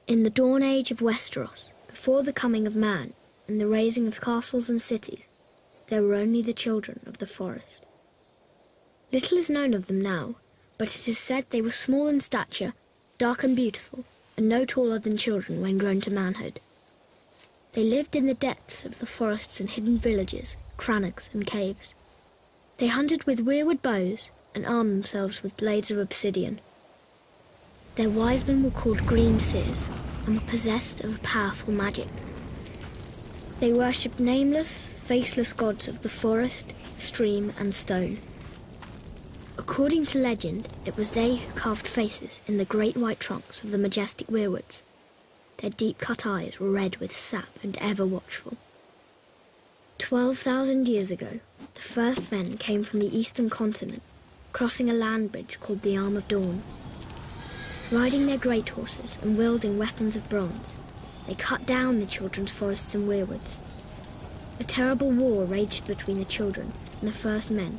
In the dawn age of Westeros, before the coming of man and the raising of castles and cities, there were only the children of the forest. Little is known of them now, but it is said they were small in stature, dark and beautiful, and no taller than children when grown to manhood. They lived in the depths of the forests and hidden villages, crannogs and caves. They hunted with weirwood bows and armed themselves with blades of obsidian. Their wise men were called green seers and were possessed of a powerful magic. They worshipped nameless, faceless gods of the forest, stream and stone. According to legend, it was they who carved faces in the great white trunks of the majestic weirwoods. Their deep-cut eyes were red with sap and ever watchful. 12,000 years ago, the first men came from the eastern continent, crossing a land bridge called the Arm of Dawn. Riding their great horses and wielding weapons of bronze, they cut down the children's forests and weirwoods. A terrible war raged between the children and the first men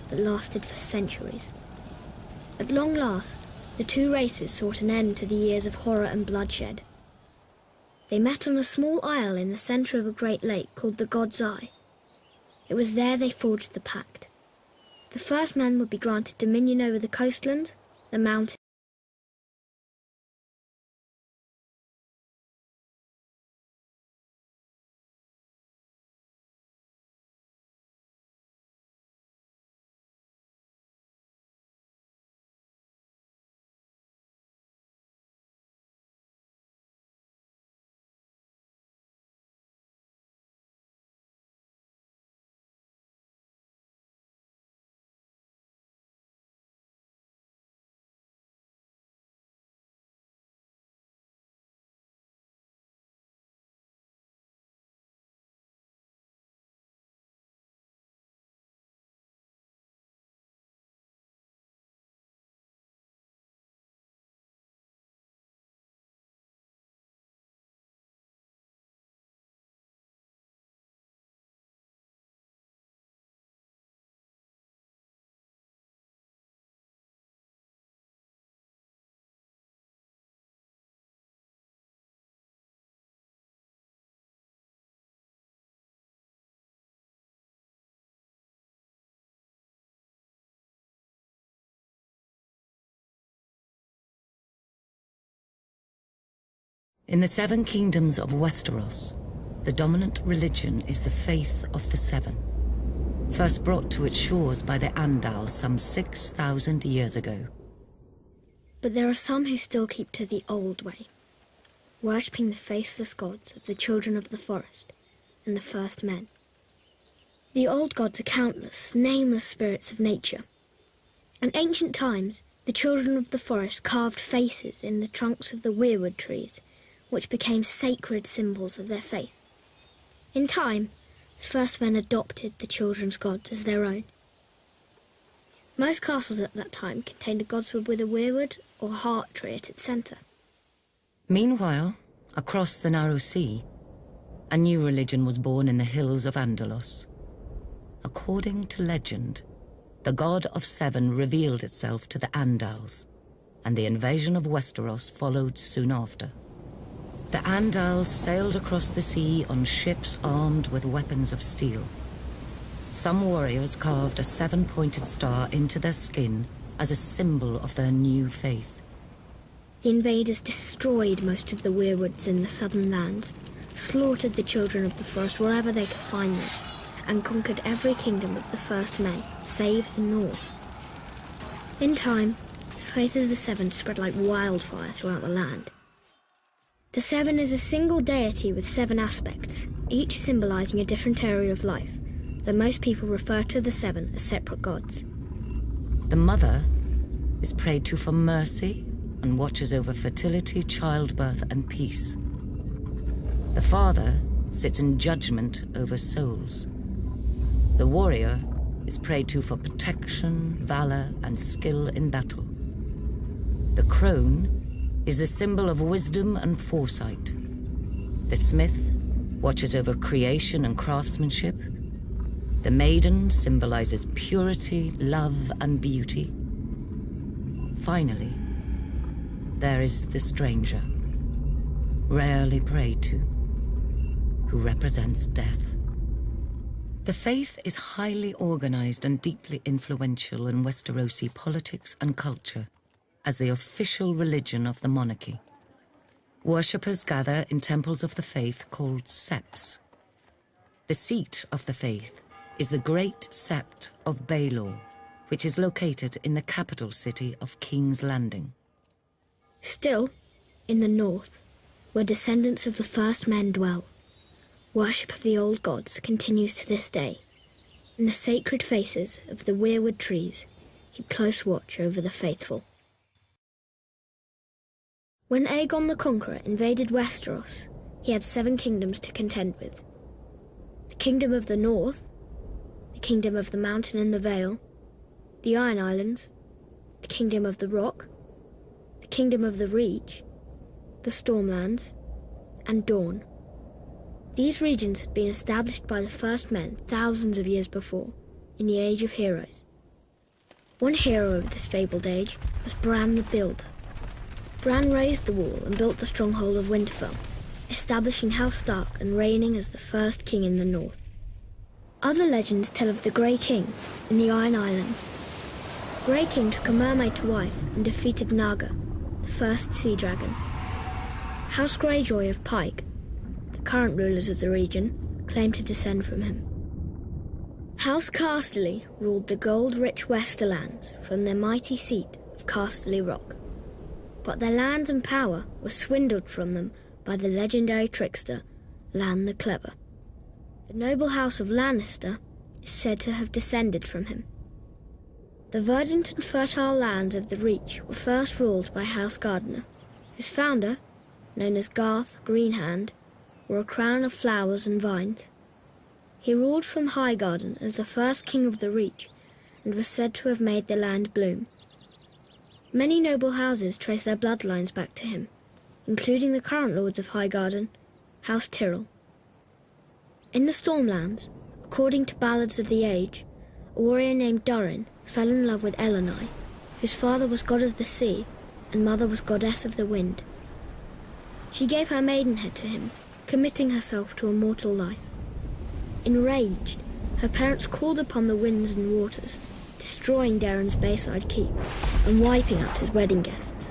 that lasted for centuries. At long last, the two races sought an end to the years of horror and bloodshed. They met on a small isle in the centre of a great lake called the God's Eye. It was there they forged the pact. The first men would be granted dominion over the coastlands, the mountains, In the Seven Kingdoms of Westeros, the dominant religion is the faith of the Seven, first brought to its shores by the Andals some 6,000 years ago. but there are some who still keep to the old way, worshipping the faceless gods of the children of the forest and the first men. The old gods are countless, nameless spirits of nature. In ancient times, the children of the forest carved faces in the trunks of the weirwood trees, which became sacred symbols of their faith. In time, the first men adopted the children's gods as their own. Most castles at that time contained a godswood with a weirwood or heart tree at its centre. Meanwhile, across the narrow sea, a new religion was born in the hills of Andalos. According to legend, the God of Seven revealed itself to the Andals, and the invasion of Westeros followed soon after. The Andals sailed across the sea on ships armed with weapons of steel. Some warriors carved a seven-pointed star into their skin as a symbol of their new faith. The invaders destroyed most of the weirwoods in the southern lands, slaughtered the children of the forest wherever they could find them, and conquered every kingdom of the first men, save the north. In time, the faith of the Seven spread like wildfire throughout the land. The Seven is a single deity with 7 aspects, each symbolizing a different area of life, though most people refer to the Seven as separate gods. The mother is prayed to for mercy and watches over fertility, childbirth, and peace. The father sits in judgment over souls. The warrior is prayed to for protection, valor, and skill in battle. The crone is the symbol of wisdom and foresight. The smith watches over creation and craftsmanship. The maiden symbolizes purity, love, and beauty. Finally, there is the stranger, rarely prayed to, who represents death. The faith is highly organized and deeply influential in Westerosi politics and culture as the official religion of the monarchy. Worshippers gather in temples of the faith called septs. The seat of the faith is the Great Sept of Baelor, which is located in the capital city of King's Landing. Still, in the north, where descendants of the first men dwell, worship of the old gods continues to this day, and the sacred faces of the weirwood trees keep close watch over the faithful. When Aegon the Conqueror invaded Westeros, he had 7 kingdoms to contend with. The Kingdom of the North, the Kingdom of the Mountain and the Vale, the Iron Islands, the Kingdom of the Rock, the Kingdom of the Reach, the Stormlands, and Dorne. These regions had been established by the first men thousands of years before, in the Age of Heroes. One hero of this fabled age was Bran the Builder. Bran raised the wall and built the stronghold of Winterfell, establishing House Stark and reigning as the first king in the north. Other legends tell of the Grey King in the Iron Islands. The Grey King took a mermaid to wife and defeated Naga, the first sea dragon. House Greyjoy of Pike, the current rulers of the region, claimed to descend from him. House Casterly ruled the gold-rich Westerlands from their mighty seat of Casterly Rock, but their lands and power were swindled from them by the legendary trickster Lann the Clever. The noble house of Lannister is said to have descended from him. The verdant and fertile lands of the Reach were first ruled by House Gardener, whose founder, known as Garth Greenhand, wore a crown of flowers and vines. He ruled from Highgarden as the first king of the Reach and was said to have made the land bloom. Many noble houses trace their bloodlines back to him, including the current lords of Highgarden, House Tyrell. In the Stormlands, according to ballads of the age, a warrior named Durin fell in love with Elenai, whose father was god of the sea and mother was goddess of the wind. She gave her maidenhead to him, committing herself to a mortal life. Enraged, her parents called upon the winds and waters, destroying Daeron's Bayside Keep and wiping out his wedding guests.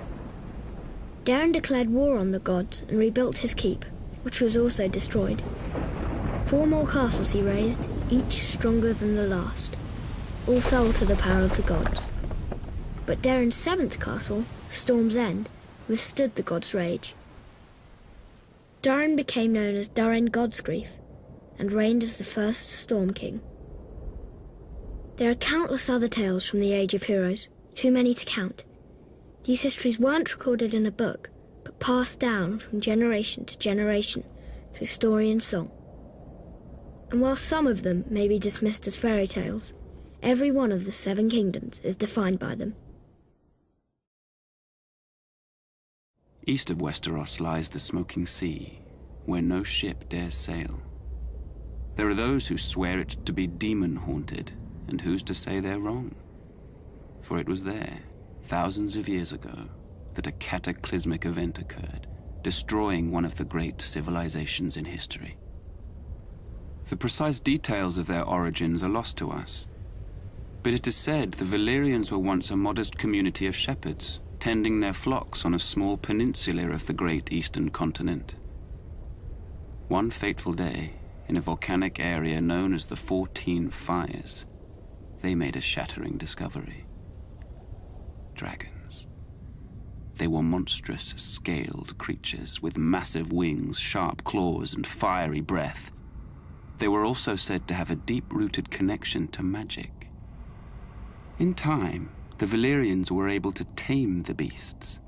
Daeron declared war on the gods and rebuilt his keep, which was also destroyed. 4 more castles he raised, each stronger than the last. All fell to the power of the gods. But Daeron's 7th castle, Storm's End, withstood the gods' rage. Durin became known as Durin Godsgrief and reigned as the first Storm King. There are countless other tales from the Age of Heroes, too many to count. These histories weren't recorded in a book, but passed down from generation to generation through story and song. And while some of them may be dismissed as fairy tales, every one of the 7 kingdoms is defined by them. East of Westeros lies the Smoking Sea, where no ship dares sail. There are those who swear it to be demon-haunted, and who's to say they're wrong? For it was there, thousands of years ago, that a cataclysmic event occurred, destroying one of the great civilizations in history. The precise details of their origins are lost to us, but it is said the Valyrians were once a modest community of shepherds, tending their flocks on a small peninsula of the great eastern continent. One fateful day, in a volcanic area known as the 14 Fires, they made a shattering discovery. Dragons. They were monstrous, scaled creatures with massive wings, sharp claws, and fiery breath. They were also said to have a deep-rooted connection to magic. In time, the Valyrians were able to tame the beasts.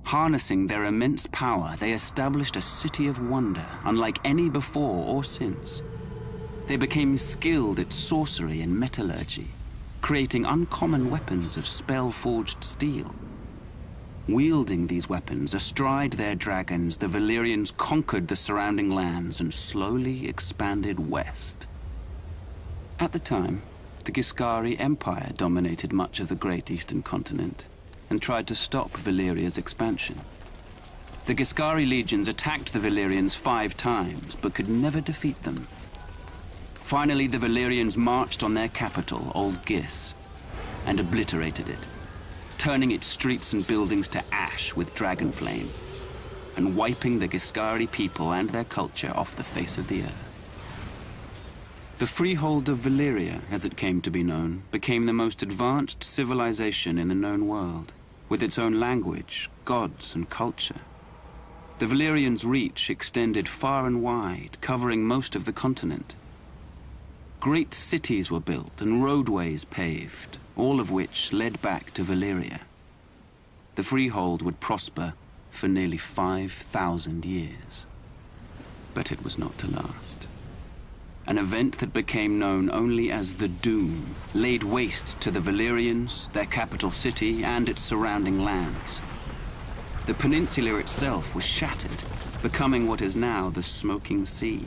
Harnessing their immense power, they established a city of wonder, unlike any before or since. They became skilled at sorcery and metallurgy, creating uncommon weapons of spell-forged steel. Wielding these weapons astride their dragons, the Valyrians conquered the surrounding lands and slowly expanded west. At the time, the Giscari Empire dominated much of the great eastern continent and tried to stop Valyria's expansion. The Giscari legions attacked the Valyrians 5 times, but could never defeat them. Finally, the Valyrians marched on their capital, Old Gis, and obliterated it, turning its streets and buildings to ash with dragon flame, and wiping the Giscari people and their culture off the face of the earth. The freehold of Valyria, as it came to be known, became the most advanced civilization in the known world, with its own language, gods, and culture. The Valyrians' reach extended far and wide, covering most of the continent. Great cities were built and roadways paved, all of which led back to Valyria. The freehold would prosper for nearly 5,000 years. But it was not to last. An event that became known only as the Doom laid waste to the Valyrians, their capital city, and its surrounding lands. The peninsula itself was shattered, becoming what is now the Smoking Sea.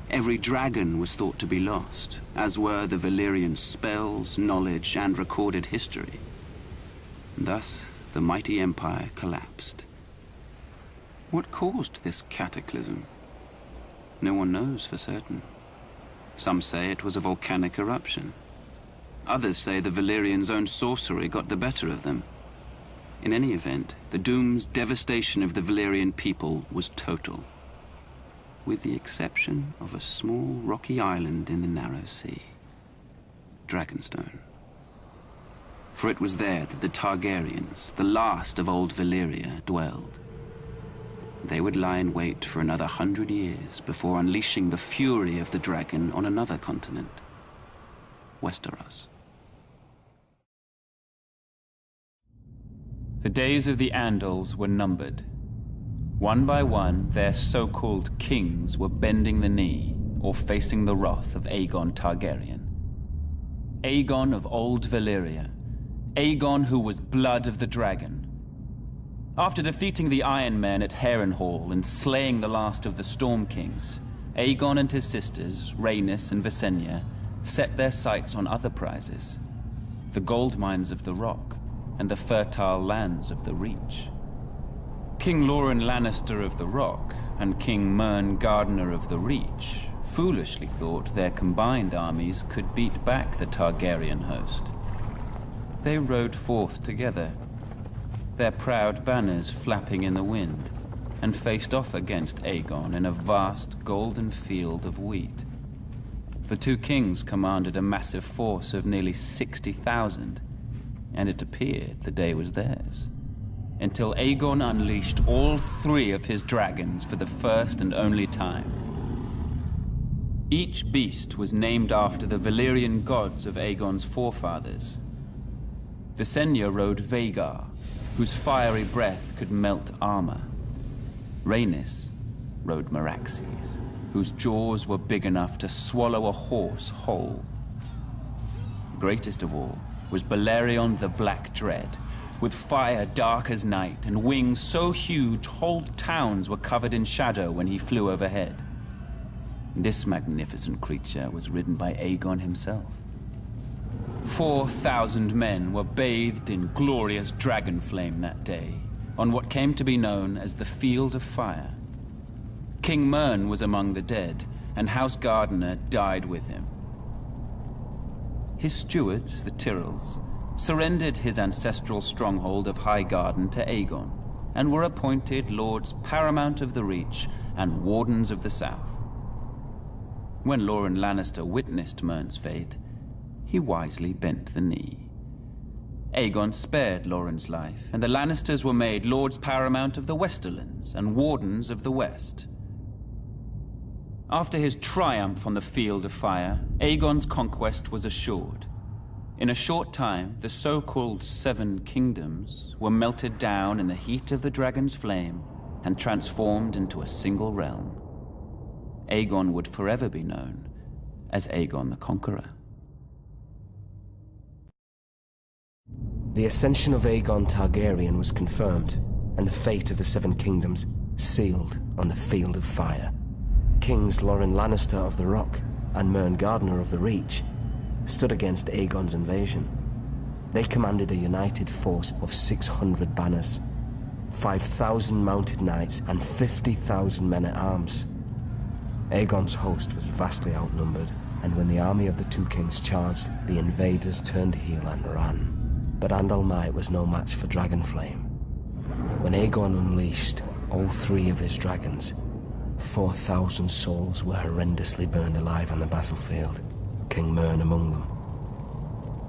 Every dragon was thought to be lost, as were the Valyrian spells, knowledge, and recorded history. Thus, the mighty empire collapsed. What caused this cataclysm? No one knows for certain. Some say it was a volcanic eruption. Others say the Valyrians' own sorcery got the better of them. In any event, the Doom's devastation of the Valyrian people was total, with the exception of a small rocky island in the narrow sea, Dragonstone. For it was there that the Targaryens, the last of old Valyria, dwelled. They would lie in wait for another 100 years before unleashing the fury of the dragon on another continent, Westeros. The days of the Andals were numbered. One by one, their so-called kings were bending the knee or facing the wrath of Aegon Targaryen. Aegon of old Valyria. Aegon who was blood of the dragon. After defeating the Iron Men at Harrenhal and slaying the last of the Storm Kings, Aegon and his sisters, Rhaenys and Visenya, set their sights on other prizes. The gold mines of the Rock and the fertile lands of the Reach. King Loren Lannister of the Rock and King Mern Gardener of the Reach foolishly thought their combined armies could beat back the Targaryen host. They rode forth together, their proud banners flapping in the wind, and faced off against Aegon in a vast golden field of wheat. The two kings commanded a massive force of nearly 60,000, and it appeared the day was theirs, until Aegon unleashed all 3 of his dragons for the first and only time. Each beast was named after the Valyrian gods of Aegon's forefathers. Visenya rode Vhagar, whose fiery breath could melt armor. Rhaenys rode Meraxes, whose jaws were big enough to swallow a horse whole. Greatest of all was Balerion the Black Dread, with fire dark as night and wings so huge whole towns were covered in shadow when he flew overhead. This magnificent creature was ridden by Aegon himself. 4,000 men were bathed in glorious dragon flame that day, on what came to be known as the Field of Fire. King Mern was among the dead, and House Gardener died with him. His stewards, the Tyrells, surrendered his ancestral stronghold of Highgarden to Aegon, and were appointed Lords Paramount of the Reach and Wardens of the South. When Loren Lannister witnessed Mern's fate, he wisely bent the knee. Aegon spared Loren's life, and the Lannisters were made Lords Paramount of the Westerlands and Wardens of the West. After his triumph on the Field of Fire, Aegon's conquest was assured. In a short time, the so-called 7 kingdoms were melted down in the heat of the dragon's flame and transformed into a single realm. Aegon would forever be known as Aegon the Conqueror. The ascension of Aegon Targaryen was confirmed, and the fate of the 7 kingdoms sealed on the Field of Fire. Kings Loren Lannister of the Rock and Mern Gardener of the Reach stood against Aegon's invasion. They commanded a united force of 600 banners, 5,000 mounted knights, and 50,000 men-at-arms. Aegon's host was vastly outnumbered, and when the army of the two kings charged, the invaders turned heel and ran. But Andalmite was no match for Dragonflame. When Aegon unleashed all 3 of his dragons, 4,000 souls were horrendously burned alive on the battlefield, King Mern among them.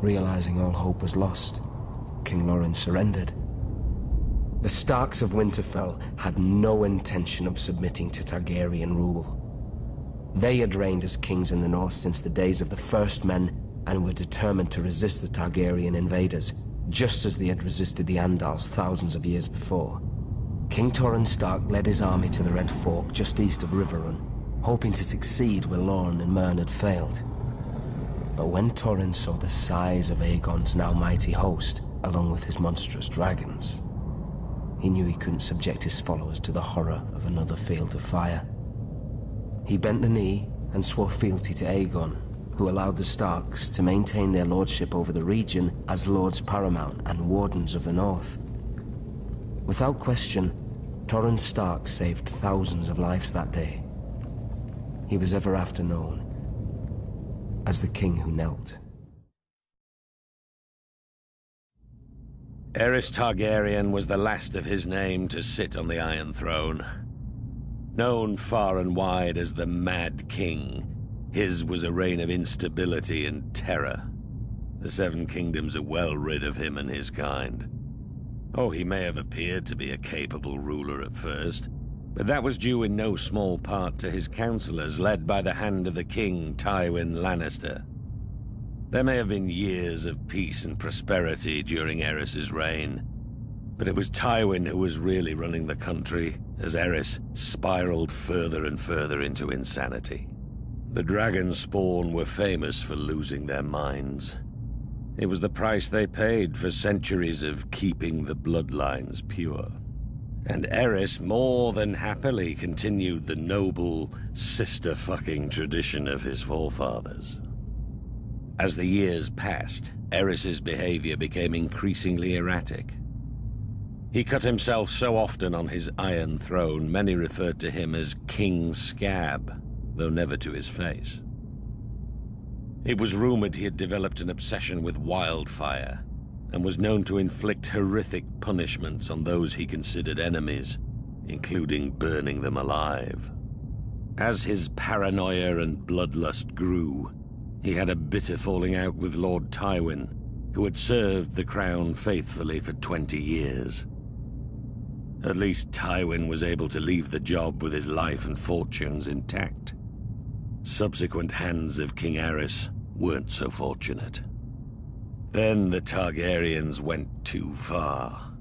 Realizing all hope was lost, King Loren surrendered. The Starks of Winterfell had no intention of submitting to Targaryen rule. They had reigned as kings in the north since the days of the First Men and were determined to resist the Targaryen invaders, just as they had resisted the Andals thousands of years before. King Torrhen Stark led his army to the Red Fork just east of Riverrun, hoping to succeed where Lorne and Mern had failed. But when Torrhen saw the size of Aegon's now mighty host, along with his monstrous dragons, he knew he couldn't subject his followers to the horror of another field of fire. He bent the knee and swore fealty to Aegon, who allowed the Starks to maintain their lordship over the region as Lords Paramount and Wardens of the North. Without question, Torrhen Stark saved thousands of lives that day. He was ever after known as the King who knelt. Aerys Targaryen was the last of his name to sit on the Iron Throne. Known far and wide as the Mad King, his was a reign of instability and terror. The Seven Kingdoms are well rid of him and his kind. Oh, he may have appeared to be a capable ruler at first, but that was due in no small part to his counselors, led by the hand of the king, Tywin Lannister. There may have been years of peace and prosperity during Aerys's reign, but it was Tywin who was really running the country, as Aerys spiraled further and further into insanity. The dragon spawn were famous for losing their minds. It was the price they paid for centuries of keeping the bloodlines pure. And Aerys more than happily continued the noble sister-fucking tradition of his forefathers. As the years passed, Aerys's behavior became increasingly erratic. He cut himself so often on his Iron Throne, many referred to him as King Scab, though never to his face. It was rumored he had developed an obsession with wildfire, and was known to inflict horrific punishments on those he considered enemies, including burning them alive. As his paranoia and bloodlust grew, he had a bitter falling out with Lord Tywin, who had served the crown faithfully for 20 years. At least Tywin was able to leave the job with his life and fortunes intact. Subsequent hands of King Aerys weren't so fortunate. Then the Targaryens went too far.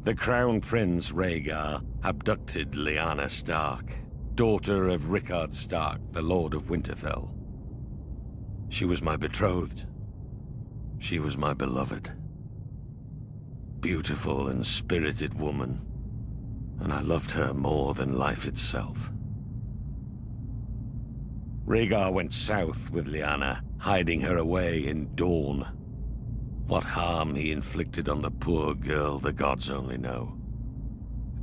The Crown Prince Rhaegar abducted Lyanna Stark, daughter of Rickard Stark, the Lord of Winterfell. She was my betrothed. She was my beloved. Beautiful and spirited woman, and I loved her more than life itself. Rhaegar went south with Lyanna, hiding her away in Dorne. What harm he inflicted on the poor girl, the gods only know.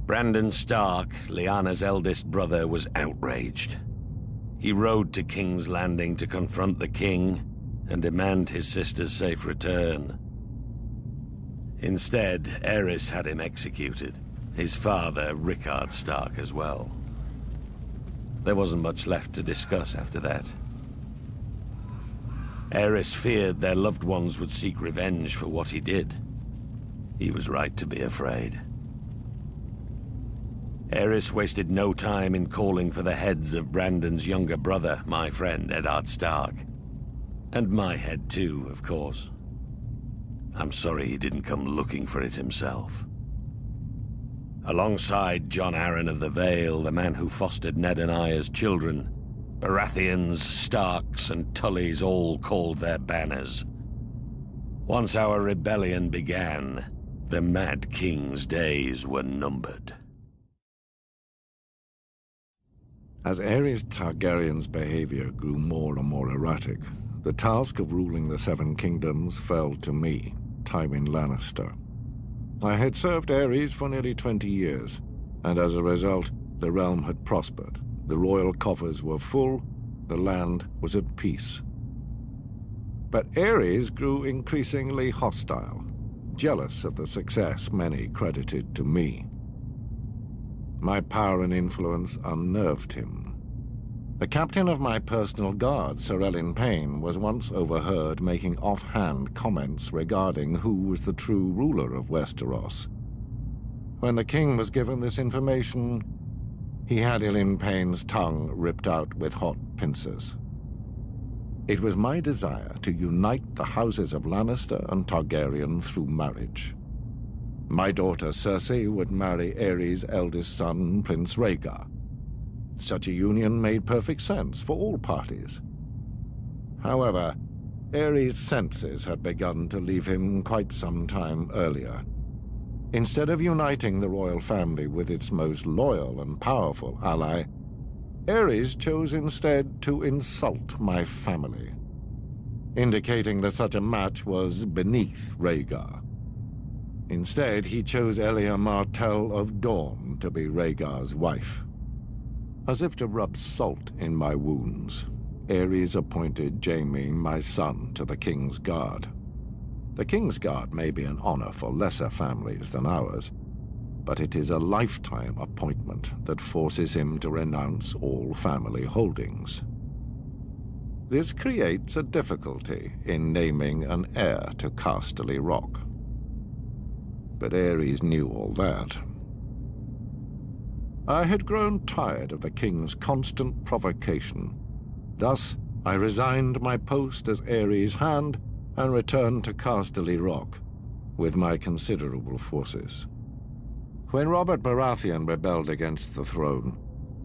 Brandon Stark, Lyanna's eldest brother, was outraged. He rode to King's Landing to confront the king and demand his sister's safe return. Instead, Aerys had him executed, his father, Rickard Stark, as well. There wasn't much left to discuss after that. Aerys feared their loved ones would seek revenge for what he did. He was right to be afraid. Aerys wasted no time in calling for the heads of Brandon's younger brother, my friend Eddard Stark. And my head too, of course. I'm sorry he didn't come looking for it himself. Alongside Jon Arryn of the Vale, the man who fostered Ned and I as children, Baratheons, Starks, and Tullys all called their banners. Once our rebellion began, the Mad King's days were numbered. As Aerys Targaryen's behavior grew more and more erratic, the task of ruling the Seven Kingdoms fell to me, Tywin Lannister. I had served Ares for nearly 20 years, and as a result, the realm had prospered. The royal coffers were full, the land was at peace. But Ares grew increasingly hostile, jealous of the success many credited to me. My power and influence unnerved him. The captain of my personal guard, Sir Elin Payne, was once overheard making offhand comments regarding who was the true ruler of Westeros. When the king was given this information, he had Elin Payne's tongue ripped out with hot pincers. It was my desire to unite the houses of Lannister and Targaryen through marriage. My daughter Cersei would marry Aerys' eldest son, Prince Rhaegar. Such a union made perfect sense for all parties. However, Aerys' senses had begun to leave him quite some time earlier. Instead of uniting the royal family with its most loyal and powerful ally, Aerys chose instead to insult my family, indicating that such a match was beneath Rhaegar. Instead, he chose Elia Martell of Dorne to be Rhaegar's wife. As if to rub salt in my wounds, Aerys appointed Jaime, my son, to the King's Guard. The King's Guard may be an honor for lesser families than ours, but it is a lifetime appointment that forces him to renounce all family holdings. This creates a difficulty in naming an heir to Casterly Rock. But Aerys knew all that. I had grown tired of the king's constant provocation. Thus, I resigned my post as Aerys' hand and returned to Casterly Rock with my considerable forces. When Robert Baratheon rebelled against the throne,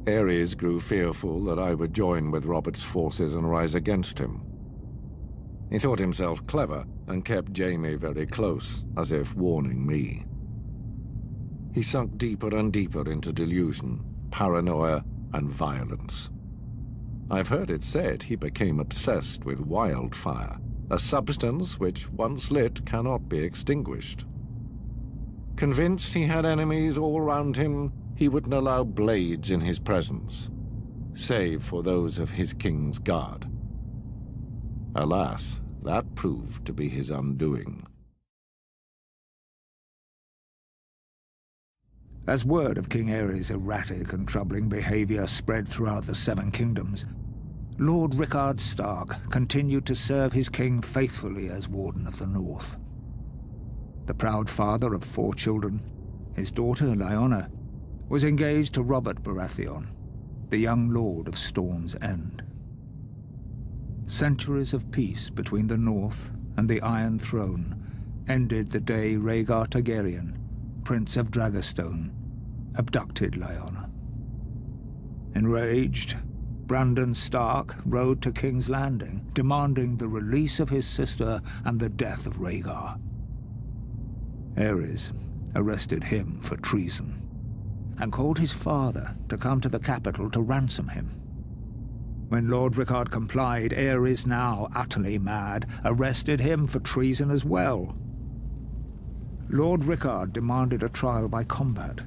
Aerys grew fearful that I would join with Robert's forces and rise against him. He thought himself clever and kept Jaime very close, as if warning me. He sunk deeper and deeper into delusion, paranoia, and violence. I've heard it said he became obsessed with wildfire, a substance which, once lit, cannot be extinguished. Convinced he had enemies all round him, he wouldn't allow blades in his presence, save for those of his King's Guard. Alas, that proved to be his undoing. As word of King Aerys' erratic and troubling behavior spread throughout the Seven Kingdoms, Lord Rickard Stark continued to serve his king faithfully as Warden of the North. The proud father of 4 children, his daughter Lyanna, was engaged to Robert Baratheon, the young lord of Storm's End. Centuries of peace between the North and the Iron Throne ended the day Rhaegar Targaryen, Prince of Dragonstone, abducted Lyanna. Enraged, Brandon Stark rode to King's Landing, demanding the release of his sister and the death of Rhaegar. Aerys arrested him for treason and called his father to come to the capital to ransom him. When Lord Rickard complied, Aerys, now utterly mad, arrested him for treason as well. Lord Rickard demanded a trial by combat.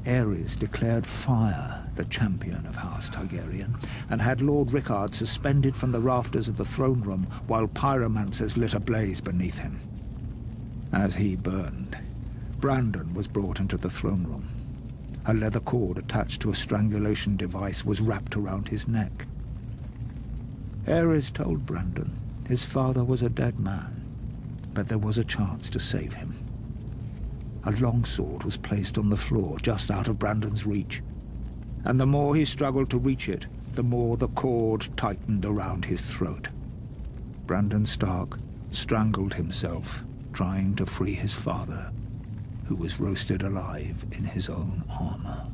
Aerys declared fire the champion of House Targaryen and had Lord Rickard suspended from the rafters of the throne room while pyromancers lit a blaze beneath him. As he burned, Brandon was brought into the throne room. A leather cord attached to a strangulation device was wrapped around his neck. Aerys told Brandon his father was a dead man, but there was a chance to save him. A longsword was placed on the floor just out of Brandon's reach, and the more he struggled to reach it, the more the cord tightened around his throat. Brandon Stark strangled himself, trying to free his father, who was roasted alive in his own armor.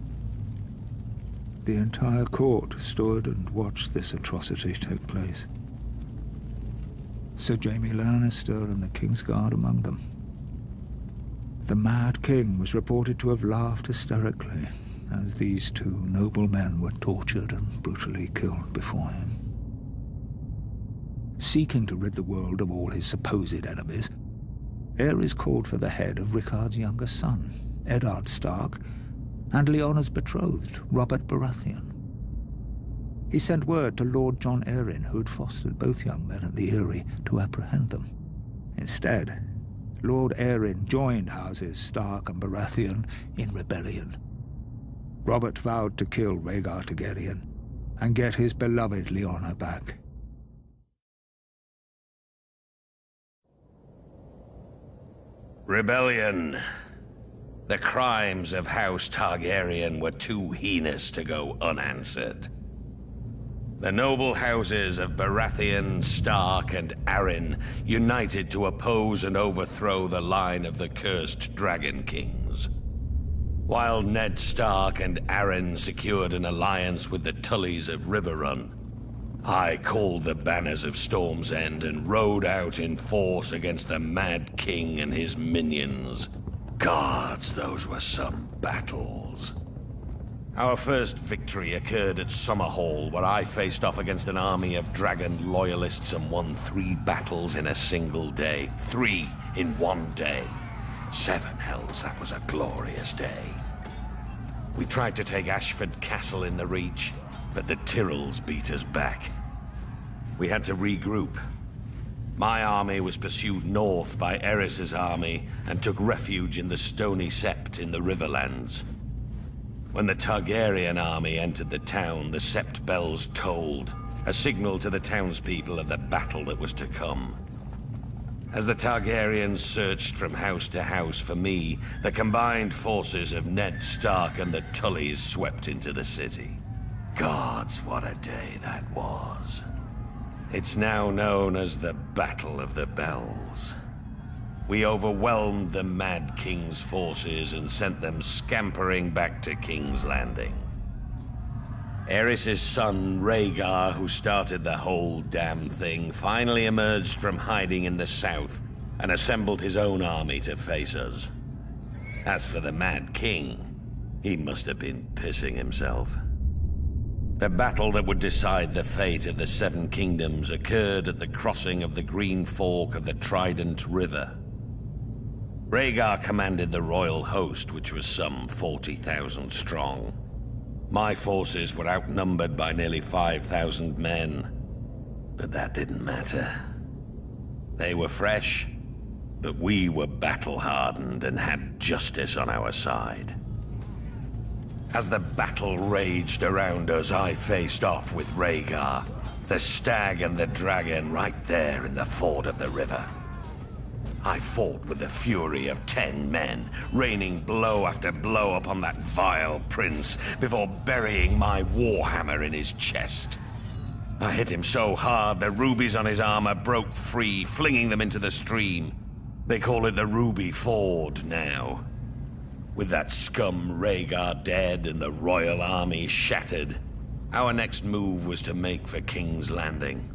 The entire court stood and watched this atrocity take place. Sir Jaime Lannister and the King's Guard among them. The Mad King was reported to have laughed hysterically as these 2 noble men were tortured and brutally killed before him. Seeking to rid the world of all his supposed enemies, Aerys called for the head of Rickard's younger son, Eddard Stark, and Lyanna's betrothed, Robert Baratheon. He sent word to Lord Jon Arryn, who had fostered both young men at the Eyrie, to apprehend them. Instead, Lord Arryn joined houses Stark and Baratheon in rebellion. Robert vowed to kill Rhaegar Targaryen and get his beloved Lyanna back. Rebellion. The crimes of House Targaryen were too heinous to go unanswered. The noble houses of Baratheon, Stark, and Arryn united to oppose and overthrow the line of the cursed Dragon Kings. While Ned Stark and Arryn secured an alliance with the Tullys of Riverrun, I called the banners of Storm's End and rode out in force against the Mad King and his minions. Gods, those were some battles. Our first victory occurred at Summerhall, where I faced off against an army of dragon loyalists and won 3 battles in a single day. 3 in one day. 7 hells, that was a glorious day. We tried to take Ashford Castle in the Reach, but the Tyrells beat us back. We had to regroup. My army was pursued north by Aerys's army and took refuge in the Stony Sept in the Riverlands. When the Targaryen army entered the town, the Sept bells tolled, a signal to the townspeople of the battle that was to come. As the Targaryens searched from house to house for me, the combined forces of Ned Stark and the Tullys swept into the city. Gods, what a day that was. It's now known as the Battle of the Bells. We overwhelmed the Mad King's forces and sent them scampering back to King's Landing. Aerys' son, Rhaegar, who started the whole damn thing, finally emerged from hiding in the south and assembled his own army to face us. As for the Mad King, he must have been pissing himself. The battle that would decide the fate of the 7 kingdoms occurred at the crossing of the Green Fork of the Trident River. Rhaegar commanded the royal host, which was some 40,000 strong. My forces were outnumbered by nearly 5,000 men, but that didn't matter. They were fresh, but we were battle-hardened and had justice on our side. As the battle raged around us, I faced off with Rhaegar, the stag and the dragon right there in the ford of the river. I fought with the fury of 10 men, raining blow after blow upon that vile prince before burying my warhammer in his chest. I hit him so hard the rubies on his armor broke free, flinging them into the stream. They call it the Ruby Ford now. With that scum Rhaegar dead and the royal army shattered, our next move was to make for King's Landing.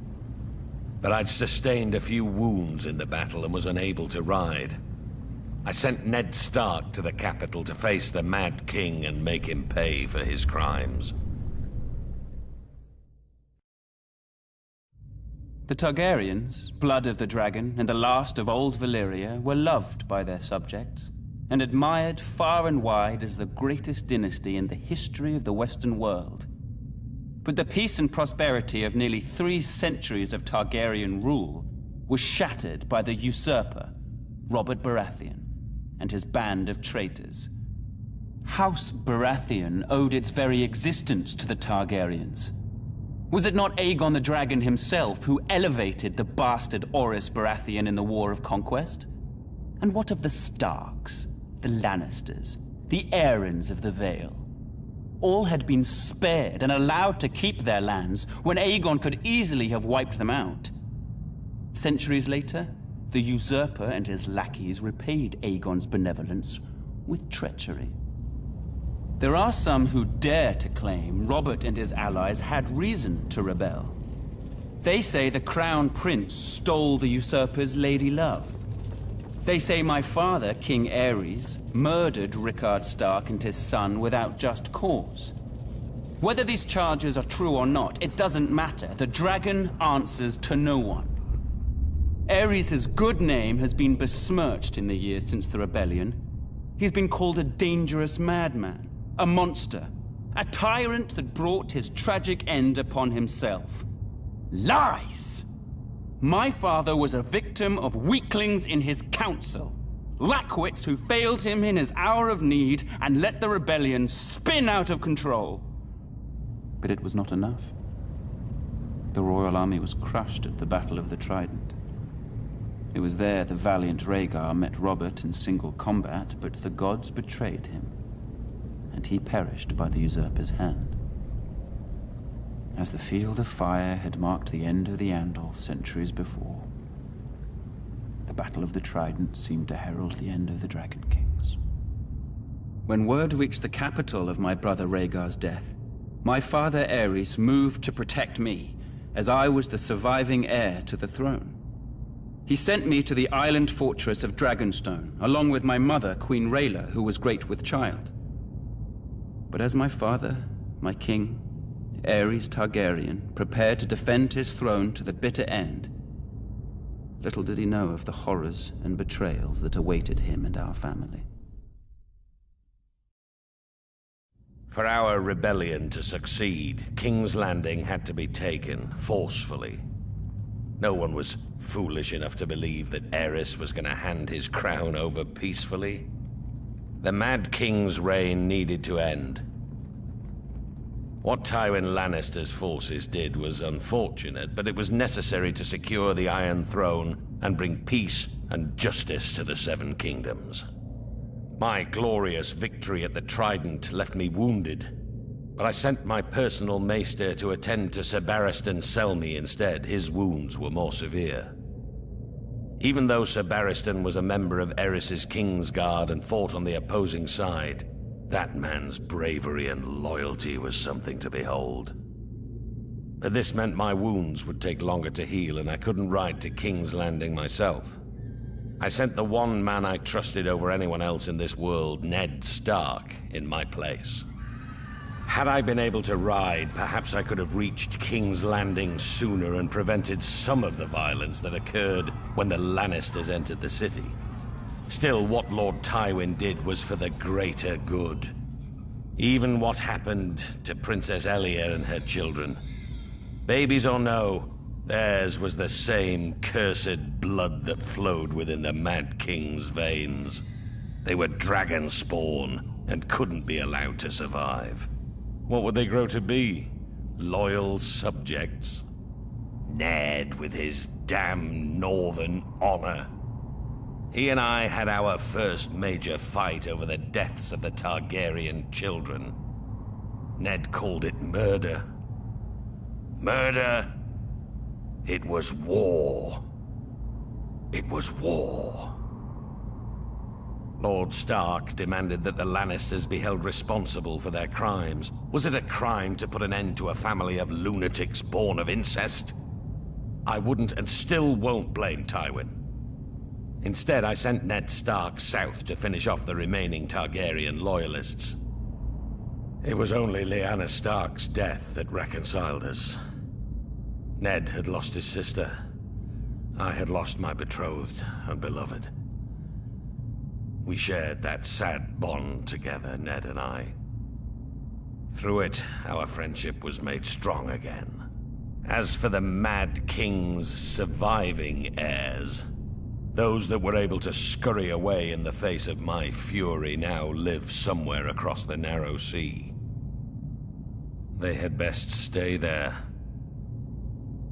But I'd sustained a few wounds in the battle and was unable to ride. I sent Ned Stark to the capital to face the Mad King and make him pay for his crimes. The Targaryens, blood of the dragon, and the last of old Valyria, were loved by their subjects, and admired far and wide as the greatest dynasty in the history of the Western world. But the peace and prosperity of nearly 3 centuries of Targaryen rule was shattered by the usurper, Robert Baratheon, and his band of traitors. House Baratheon owed its very existence to the Targaryens. Was it not Aegon the Dragon himself who elevated the bastard Orys Baratheon in the War of Conquest? And what of the Starks, the Lannisters, the Aarons of the Vale? All had been spared and allowed to keep their lands when Aegon could easily have wiped them out. Centuries later, the usurper and his lackeys repaid Aegon's benevolence with treachery. There are some who dare to claim Robert and his allies had reason to rebel. They say the Crown Prince stole the usurper's lady love. They say my father, King Aerys, murdered Rickard Stark and his son without just cause. Whether these charges are true or not, it doesn't matter. The dragon answers to no one. Aerys' good name has been besmirched in the years since the rebellion. He's been called a dangerous madman, a monster, a tyrant that brought his tragic end upon himself. Lies! My father was a victim of weaklings in his council. Lackwits who failed him in his hour of need and let the rebellion spin out of control. But it was not enough. The royal army was crushed at the Battle of the Trident. It was there the valiant Rhaegar met Robert in single combat, but the gods betrayed him, and he perished by the usurper's hand. As the Field of Fire had marked the end of the Andal centuries before, the Battle of the Trident seemed to herald the end of the Dragon Kings. When word reached the capital of my brother Rhaegar's death, my father Aerys moved to protect me, as I was the surviving heir to the throne. He sent me to the island fortress of Dragonstone, along with my mother, Queen Rhaela, who was great with child. But as my father, my king, Aerys Targaryen, prepared to defend his throne to the bitter end, little did he know of the horrors and betrayals that awaited him and our family. For our rebellion to succeed, King's Landing had to be taken forcefully. No one was foolish enough to believe that Aerys was going to hand his crown over peacefully. The Mad King's reign needed to end. What Tywin Lannister's forces did was unfortunate, but it was necessary to secure the Iron Throne and bring peace and justice to the Seven Kingdoms. My glorious victory at the Trident left me wounded, but I sent my personal maester to attend to Ser Barristan Selmy instead. His wounds were more severe. Even though Ser Barristan was a member of Aerys' Kingsguard and fought on the opposing side, that man's bravery and loyalty was something to behold. But this meant my wounds would take longer to heal, and I couldn't ride to King's Landing myself. I sent the one man I trusted over anyone else in this world, Ned Stark, in my place. Had I been able to ride, perhaps I could have reached King's Landing sooner and prevented some of the violence that occurred when the Lannisters entered the city. Still, what Lord Tywin did was for the greater good. Even what happened to Princess Elia and her children. Babies or no, theirs was the same cursed blood that flowed within the Mad King's veins. They were dragon spawn and couldn't be allowed to survive. What would they grow to be? Loyal subjects? Ned with his damn northern honor. He and I had our first major fight over the deaths of the Targaryen children. Ned called it murder. Murder? It was war. It was war. Lord Stark demanded that the Lannisters be held responsible for their crimes. Was it a crime to put an end to a family of lunatics born of incest? I wouldn't and still won't blame Tywin. Instead, I sent Ned Stark south to finish off the remaining Targaryen loyalists. It was only Lyanna Stark's death that reconciled us. Ned had lost his sister. I had lost my betrothed and beloved. We shared that sad bond together, Ned and I. Through it, our friendship was made strong again. As for the Mad King's surviving heirs, those that were able to scurry away in the face of my fury now live somewhere across the narrow sea. They had best stay there.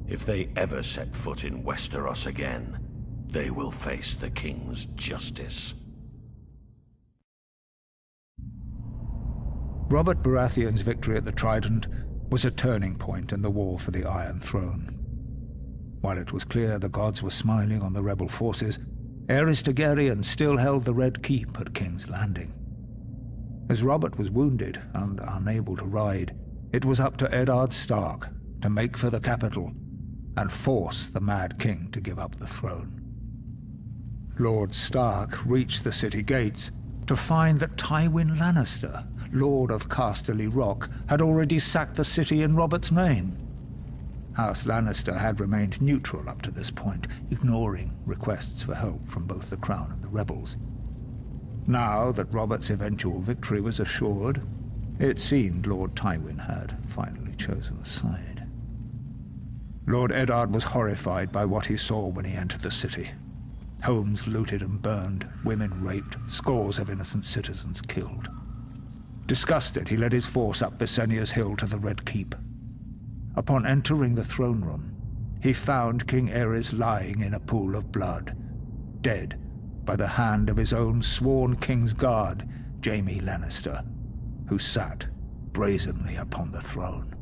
If they ever set foot in Westeros again, they will face the King's justice. Robert Baratheon's victory at the Trident was a turning point in the war for the Iron Throne. While it was clear the gods were smiling on the rebel forces, Aerys Targaryen still held the Red Keep at King's Landing. As Robert was wounded and unable to ride, it was up to Eddard Stark to make for the capital and force the Mad King to give up the throne. Lord Stark reached the city gates to find that Tywin Lannister, Lord of Casterly Rock, had already sacked the city in Robert's name. House Lannister had remained neutral up to this point, ignoring requests for help from both the Crown and the rebels. Now that Robert's eventual victory was assured, it seemed Lord Tywin had finally chosen a side. Lord Eddard was horrified by what he saw when he entered the city. Homes looted and burned, women raped, scores of innocent citizens killed. Disgusted, he led his force up Visenya's hill to the Red Keep. Upon entering the throne room, he found King Aerys lying in a pool of blood, dead by the hand of his own sworn King's Guard, Jaime Lannister, who sat brazenly upon the throne.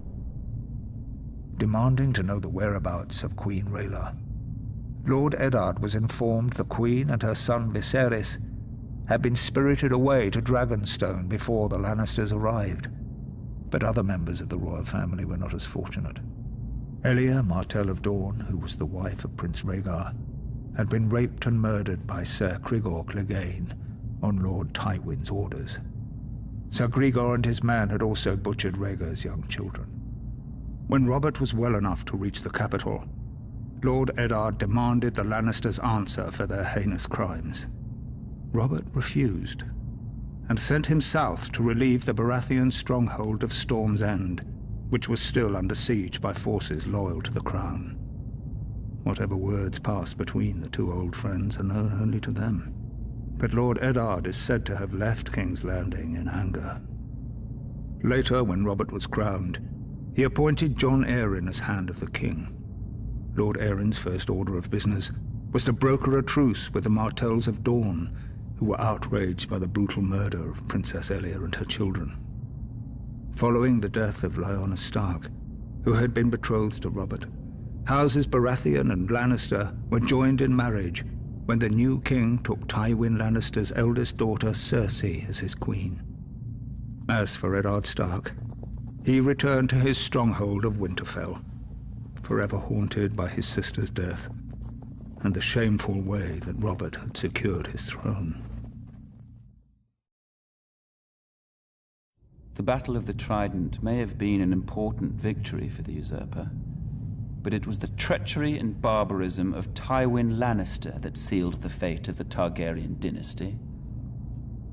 Demanding to know the whereabouts of Queen Rhaella, Lord Eddard was informed the Queen and her son Viserys had been spirited away to Dragonstone before the Lannisters arrived. But other members of the royal family were not as fortunate. Elia, Martell of Dorne, who was the wife of Prince Rhaegar, had been raped and murdered by Ser Cregor Clegane on Lord Tywin's orders. Ser Gregor and his men had also butchered Rhaegar's young children. When Robert was well enough to reach the capital, Lord Eddard demanded the Lannisters answer for their heinous crimes. Robert refused, and sent him south to relieve the Baratheon stronghold of Storm's End, which was still under siege by forces loyal to the Crown. Whatever words passed between the two old friends are known only to them, but Lord Eddard is said to have left King's Landing in anger. Later, when Robert was crowned, he appointed Jon Arryn as Hand of the King. Lord Arryn's first order of business was to broker a truce with the Martells of Dorne, who were outraged by the brutal murder of Princess Elia and her children. Following the death of Lyanna Stark, who had been betrothed to Robert, Houses Baratheon and Lannister were joined in marriage when the new king took Tywin Lannister's eldest daughter Cersei as his queen. As for Eddard Stark, he returned to his stronghold of Winterfell, forever haunted by his sister's death and the shameful way that Robert had secured his throne. The Battle of the Trident may have been an important victory for the usurper, but it was the treachery and barbarism of Tywin Lannister that sealed the fate of the Targaryen dynasty.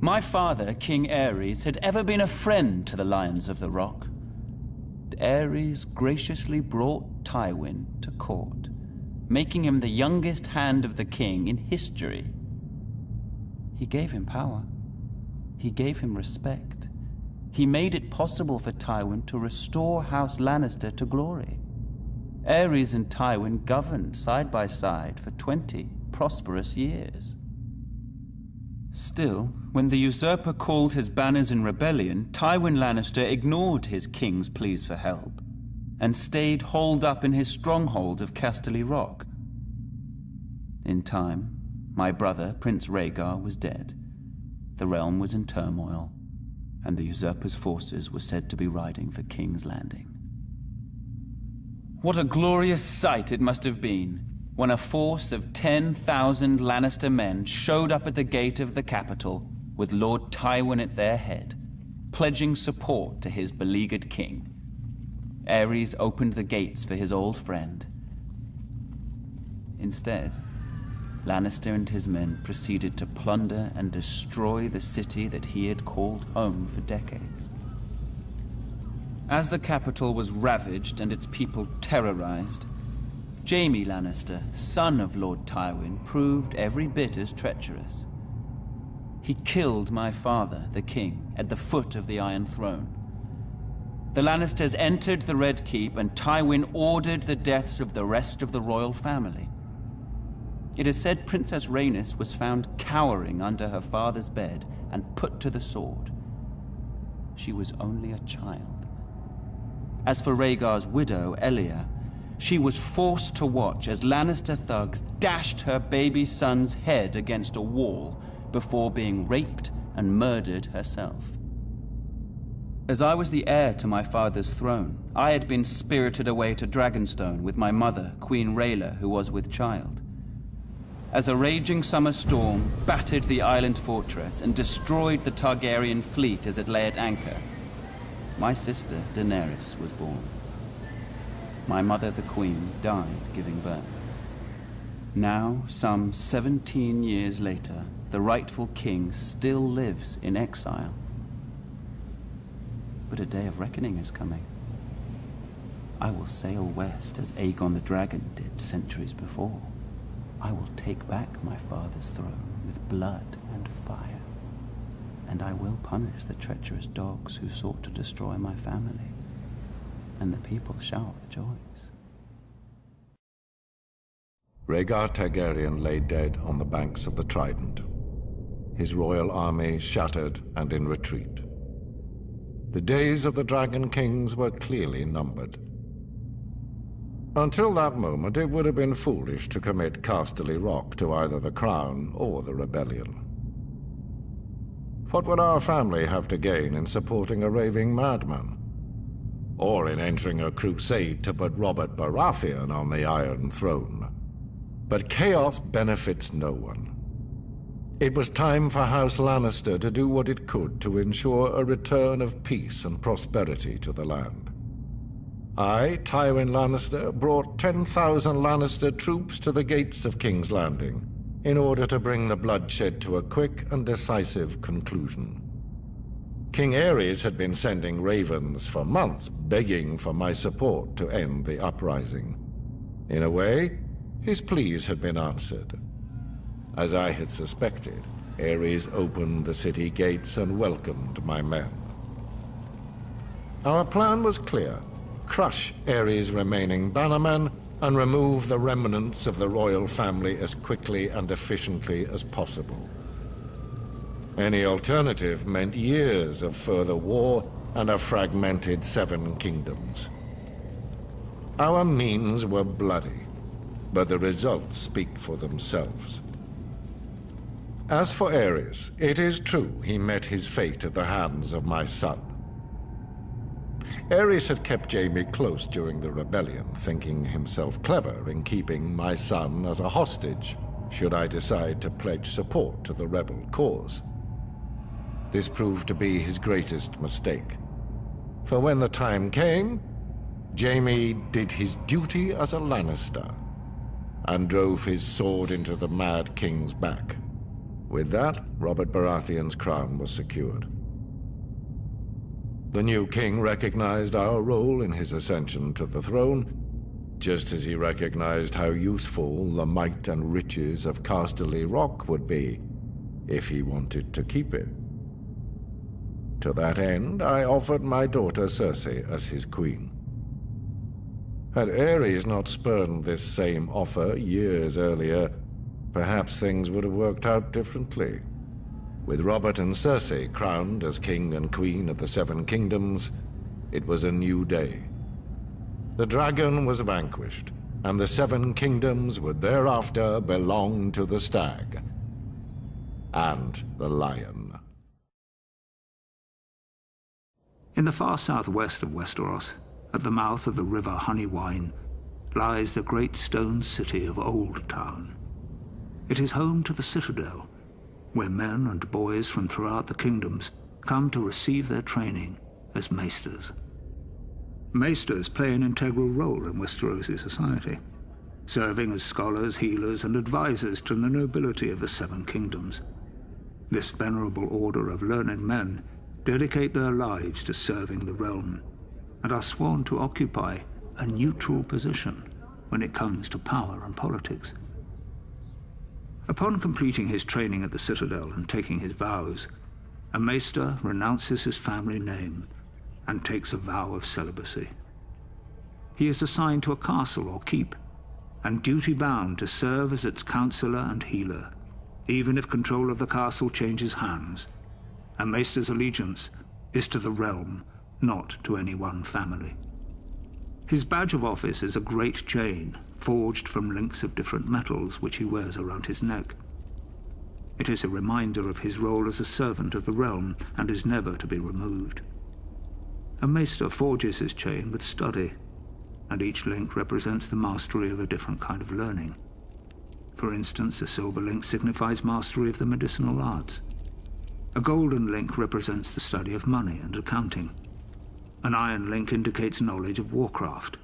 My father, King Aerys, had ever been a friend to the Lions of the Rock. Aerys graciously brought Tywin to court, making him the youngest Hand of the King in history. He gave him power. He gave him respect. He made it possible for Tywin to restore House Lannister to glory. Aerys and Tywin governed side by side for 20 prosperous years. Still, when the usurper called his banners in rebellion, Tywin Lannister ignored his king's pleas for help and stayed holed up in his stronghold of Casterly Rock. In time, my brother, Prince Rhaegar, was dead. The realm was in turmoil, and the usurper's forces were said to be riding for King's Landing. What a glorious sight it must have been when a force of 10,000 Lannister men showed up at the gate of the capital with Lord Tywin at their head, pledging support to his beleaguered king. Aerys opened the gates for his old friend. Instead, Lannister and his men proceeded to plunder and destroy the city that he had called home for decades. As the capital was ravaged and its people terrorized, Jaime Lannister, son of Lord Tywin, proved every bit as treacherous. He killed my father, the king, at the foot of the Iron Throne. The Lannisters entered the Red Keep, and Tywin ordered the deaths of the rest of the royal family. It is said Princess Rhaenys was found cowering under her father's bed and put to the sword. She was only a child. As for Rhaegar's widow, Elia, she was forced to watch as Lannister thugs dashed her baby son's head against a wall before being raped and murdered herself. As I was the heir to my father's throne, I had been spirited away to Dragonstone with my mother, Queen Rhaella, who was with child. As a raging summer storm battered the island fortress and destroyed the Targaryen fleet as it lay at anchor, my sister, Daenerys, was born. my mother the Queen died giving birth. Now, some 17 years later, the rightful king still lives in exile. But a day of reckoning is coming. I will sail west as Aegon the Dragon did centuries before. I will take back my father's throne with blood and fire. And I will punish the treacherous dogs who sought to destroy my family. And the people shall rejoice. Rhaegar Targaryen lay dead on the banks of the Trident, his royal army shattered and in retreat. The days of the Dragon Kings were clearly numbered. Until that moment, it would have been foolish to commit Casterly Rock to either the Crown or the rebellion. What would our family have to gain in supporting a raving madman? Or in entering a crusade to put Robert Baratheon on the Iron Throne? But chaos benefits no one. It was time for House Lannister to do what it could to ensure a return of peace and prosperity to the land. I, Tywin Lannister, brought 10,000 Lannister troops to the gates of King's Landing in order to bring the bloodshed to a quick and decisive conclusion. King Aerys had been sending ravens for months, begging for my support to end the uprising. In a way, his pleas had been answered. As I had suspected, Aerys opened the city gates and welcomed my men. Our plan was clear: crush Aerys' remaining bannermen and remove the remnants of the royal family as quickly and efficiently as possible. Any alternative meant years of further war and a fragmented Seven Kingdoms. Our means were bloody, but the results speak for themselves. As for Aerys, it is true he met his fate at the hands of my son. Aerys had kept Jaime close during the rebellion, thinking himself clever in keeping my son as a hostage, should I decide to pledge support to the rebel cause. This proved to be his greatest mistake. For when the time came, Jaime did his duty as a Lannister and drove his sword into the Mad King's back. With that, Robert Baratheon's crown was secured. The new king recognized our role in his ascension to the throne, just as he recognized how useful the might and riches of Casterly Rock would be if he wanted to keep it. To that end, I offered my daughter Cersei as his queen. Had Aerys not spurned this same offer years earlier, perhaps things would have worked out differently. With Robert and Cersei crowned as king and queen of the Seven Kingdoms, it was a new day. The dragon was vanquished, and the Seven Kingdoms would thereafter belong to the stag and the lion. In the far southwest of Westeros, at the mouth of the river Honeywine, lies the great stone city of Old Town. It is home to the Citadel, where men and boys from throughout the kingdoms come to receive their training as maesters. Maesters play an integral role in Westerosi society, serving as scholars, healers, and advisors to the nobility of the Seven Kingdoms. This venerable order of learned men dedicate their lives to serving the realm, and are sworn to occupy a neutral position when it comes to power and politics. Upon completing his training at the Citadel and taking his vows, a maester renounces his family name and takes a vow of celibacy. He is assigned to a castle or keep, and duty-bound to serve as its counselor and healer, even if control of the castle changes hands. A maester's allegiance is to the realm, not to any one family. His badge of office is a great chain, forged from links of different metals which he wears around his neck. It is a reminder of his role as a servant of the realm and is never to be removed. A maester forges his chain with study, and each link represents the mastery of a different kind of learning. For instance, a silver link signifies mastery of the medicinal arts. A golden link represents the study of money and accounting. An iron link indicates knowledge of warcraft.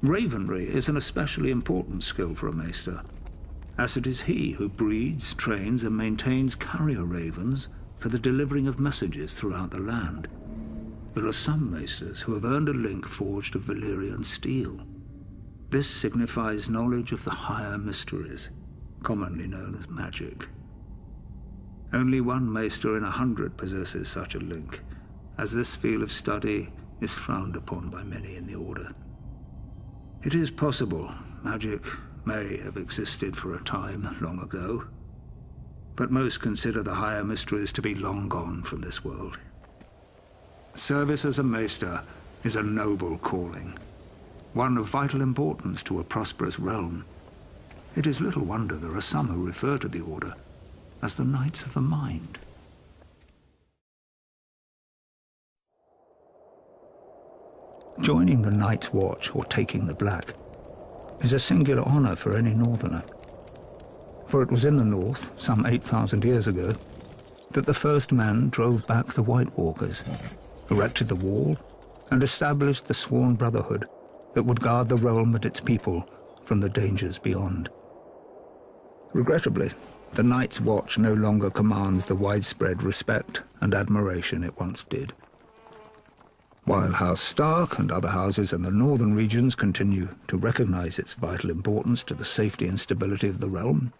Ravenry is an especially important skill for a maester, as it is he who breeds, trains, and maintains carrier ravens for the delivering of messages throughout the land. There are some maesters who have earned a link forged of Valyrian steel. This signifies knowledge of the higher mysteries, commonly known as magic. Only one maester in 100 possesses such a link, as this field of study is frowned upon by many in the Order. It is possible magic may have existed for a time long ago, but most consider the higher mysteries to be long gone from this world. Service as a maester is a noble calling, one of vital importance to a prosperous realm. It is little wonder there are some who refer to the Order as the Knights of the Mind. Joining the Night's Watch, or taking the Black, is a singular honor for any northerner. For it was in the north, some 8,000 years ago, that the first men drove back the White Walkers, erected the wall, and established the sworn brotherhood that would guard the realm and its people from the dangers beyond. Regrettably, the Night's Watch no longer commands the widespread respect and admiration it once did. While House Stark and other houses in the northern regions continue to recognize its vital importance to the safety and stability of the realm,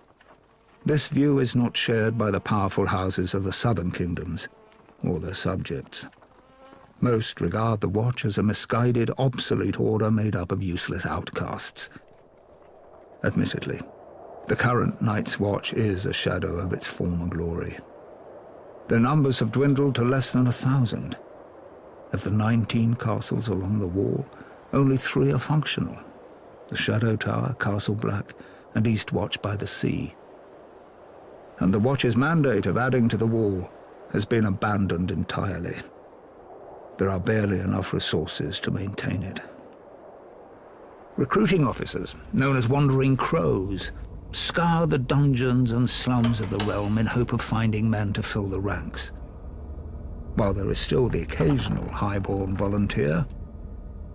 this view is not shared by the powerful houses of the southern kingdoms or their subjects. Most regard the Watch as a misguided, obsolete order made up of useless outcasts. Admittedly, the current Night's Watch is a shadow of its former glory. Their numbers have dwindled to less than 1,000. Of the 19 castles along the wall, only 3 are functional: the Shadow Tower, Castle Black, and Eastwatch by the Sea. And the Watch's mandate of adding to the wall has been abandoned entirely. There are barely enough resources to maintain it. Recruiting officers, known as Wandering Crows, scour the dungeons and slums of the realm in hope of finding men to fill the ranks. While there is still the occasional highborn volunteer,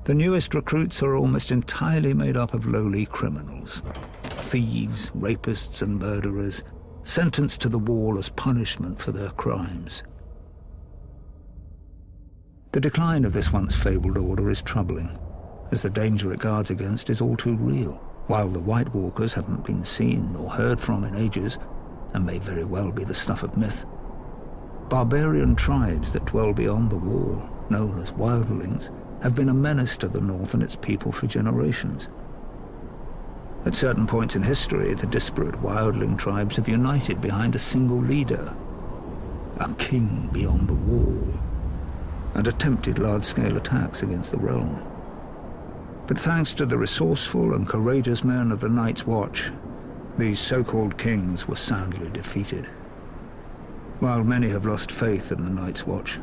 the newest recruits are almost entirely made up of lowly criminals. Thieves, rapists, and murderers, sentenced to the wall as punishment for their crimes. The decline of this once fabled order is troubling, as the danger it guards against is all too real. While the White Walkers haven't been seen or heard from in ages, and may very well be the stuff of myth, barbarian tribes that dwell beyond the wall, known as wildlings, have been a menace to the north and its people for generations. At certain points in history, the disparate wildling tribes have united behind a single leader, a king beyond the wall, and attempted large-scale attacks against the realm. But thanks to the resourceful and courageous men of the Night's Watch, these so-called kings were soundly defeated. While many have lost faith in the Night's Watch,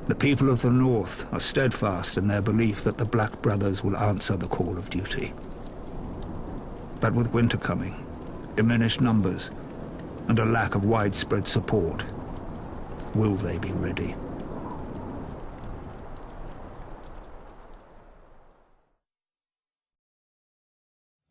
the people of the North are steadfast in their belief that the Black Brothers will answer the call of duty. But with winter coming, diminished numbers, and a lack of widespread support, will they be ready?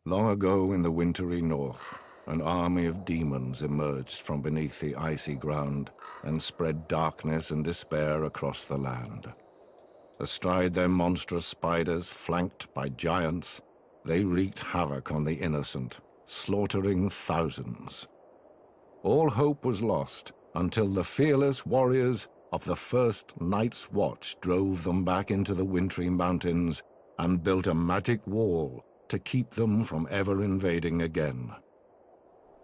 Long ago in the wintry north, an army of demons emerged from beneath the icy ground and spread darkness and despair across the land. Astride their monstrous spiders, flanked by giants, they wreaked havoc on the innocent, slaughtering thousands. All hope was lost until the fearless warriors of the first Night's Watch drove them back into the wintry mountains and built a magic wall to keep them from ever invading again.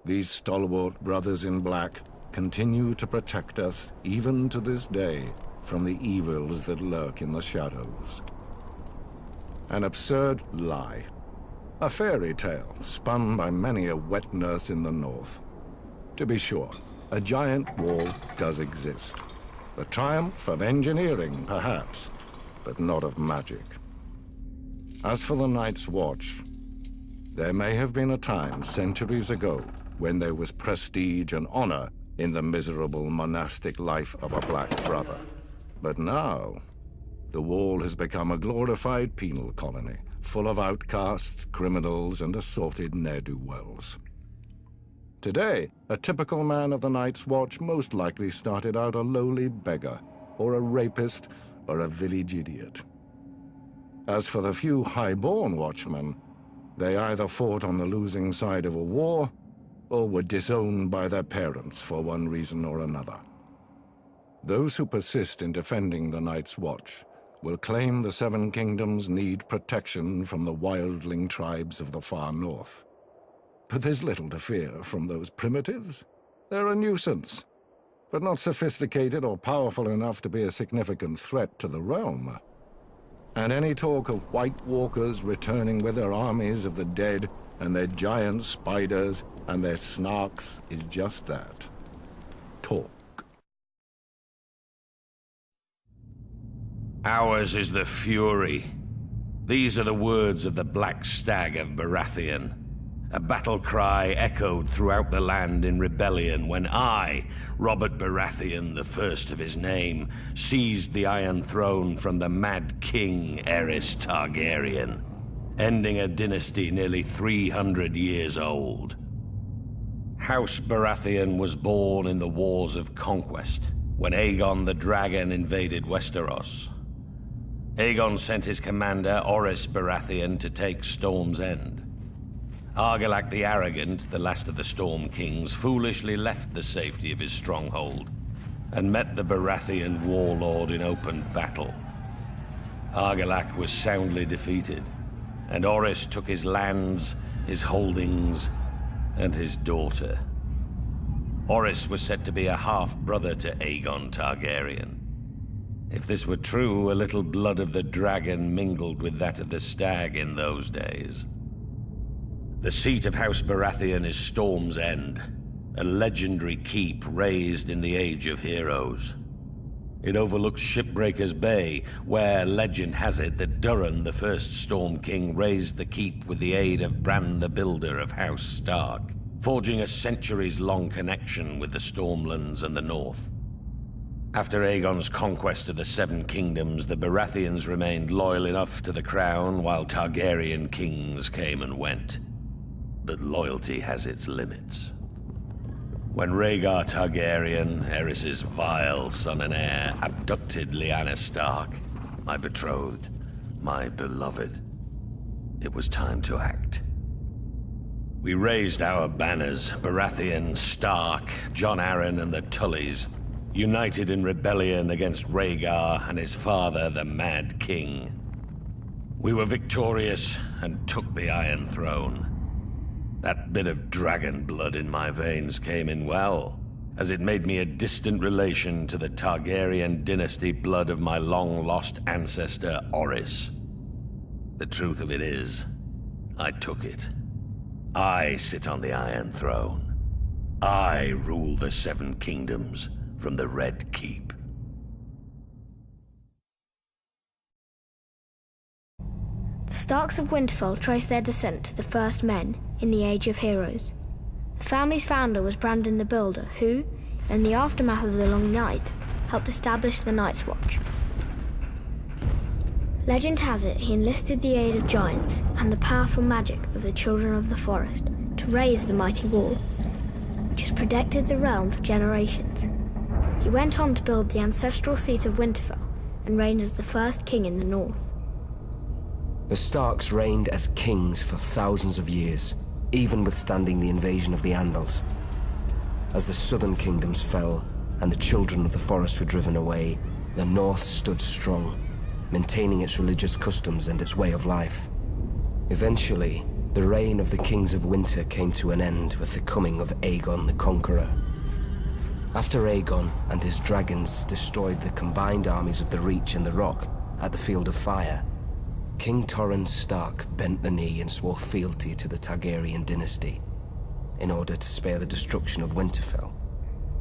These stalwart brothers in black continue to protect us even to this day from the evils that lurk in the shadows. An absurd lie. A fairy tale spun by many a wet nurse in the north. To be sure, a giant wall does exist. The triumph of engineering, perhaps, but not of magic. As for the Night's Watch, there may have been a time centuries ago when there was prestige and honor in the miserable monastic life of a Black Brother. But now, the Wall has become a glorified penal colony, full of outcasts, criminals, and assorted ne'er-do-wells. Today, a typical man of the Night's Watch most likely started out a lowly beggar, or a rapist, or a village idiot. As for the few high-born watchmen, they either fought on the losing side of a war, or were disowned by their parents for one reason or another. Those who persist in defending the Night's Watch will claim the Seven Kingdoms need protection from the wildling tribes of the far north. But there's little to fear from those primitives. They're a nuisance, but not sophisticated or powerful enough to be a significant threat to the realm. And any talk of White Walkers returning with their armies of the dead and their giant spiders and their snarks is just that. Talk. Ours is the fury. These are the words of the Black Stag of Baratheon. A battle cry echoed throughout the land in rebellion when I, Robert Baratheon, the first of his name, seized the Iron Throne from the Mad King Aerys Targaryen, ending a dynasty nearly 300 years old. House Baratheon was born in the Wars of Conquest, when Aegon the Dragon invaded Westeros. Aegon sent his commander, Orys Baratheon, to take Storm's End. Argilac the Arrogant, the last of the Storm Kings, foolishly left the safety of his stronghold and met the Baratheon warlord in open battle. Argilac was soundly defeated, and Orys took his lands, his holdings, and his daughter. Orys was said to be a half-brother to Aegon Targaryen. If this were true, a little blood of the dragon mingled with that of the stag in those days. The seat of House Baratheon is Storm's End, a legendary keep raised in the Age of Heroes. It overlooks Shipbreaker's Bay, where legend has it that Durin, the first Storm King, raised the keep with the aid of Bran the Builder of House Stark, forging a centuries-long connection with the Stormlands and the North. After Aegon's conquest of the Seven Kingdoms, the Baratheons remained loyal enough to the crown while Targaryen kings came and went. But loyalty has its limits. When Rhaegar Targaryen, Aerys' vile son and heir, abducted Lyanna Stark, my betrothed, my beloved, it was time to act. We raised our banners, Baratheon, Stark, Jon Arryn, and the Tullys, united in rebellion against Rhaegar and his father, the Mad King. We were victorious and took the Iron Throne. That bit of dragon blood in my veins came in well, as it made me a distant relation to the Targaryen dynasty blood of my long-lost ancestor, Orys. The truth of it is, I took it. I sit on the Iron Throne. I rule the Seven Kingdoms from the Red Keep. The Starks of Winterfell trace their descent to the first men in the Age of Heroes. The family's founder was Brandon the Builder, who, in the aftermath of the Long Night, helped establish the Night's Watch. Legend has it he enlisted the aid of giants and the powerful magic of the Children of the Forest to raise the mighty wall, which has protected the realm for generations. He went on to build the ancestral seat of Winterfell and reigned as the first king in the north. The Starks reigned as kings for thousands of years, even withstanding the invasion of the Andals. As the southern kingdoms fell and the Children of the Forest were driven away, the north stood strong, maintaining its religious customs and its way of life. Eventually, the reign of the Kings of Winter came to an end with the coming of Aegon the Conqueror. After Aegon and his dragons destroyed the combined armies of the Reach and the Rock at the Field of Fire, King Torrhen Stark bent the knee and swore fealty to the Targaryen dynasty in order to spare the destruction of Winterfell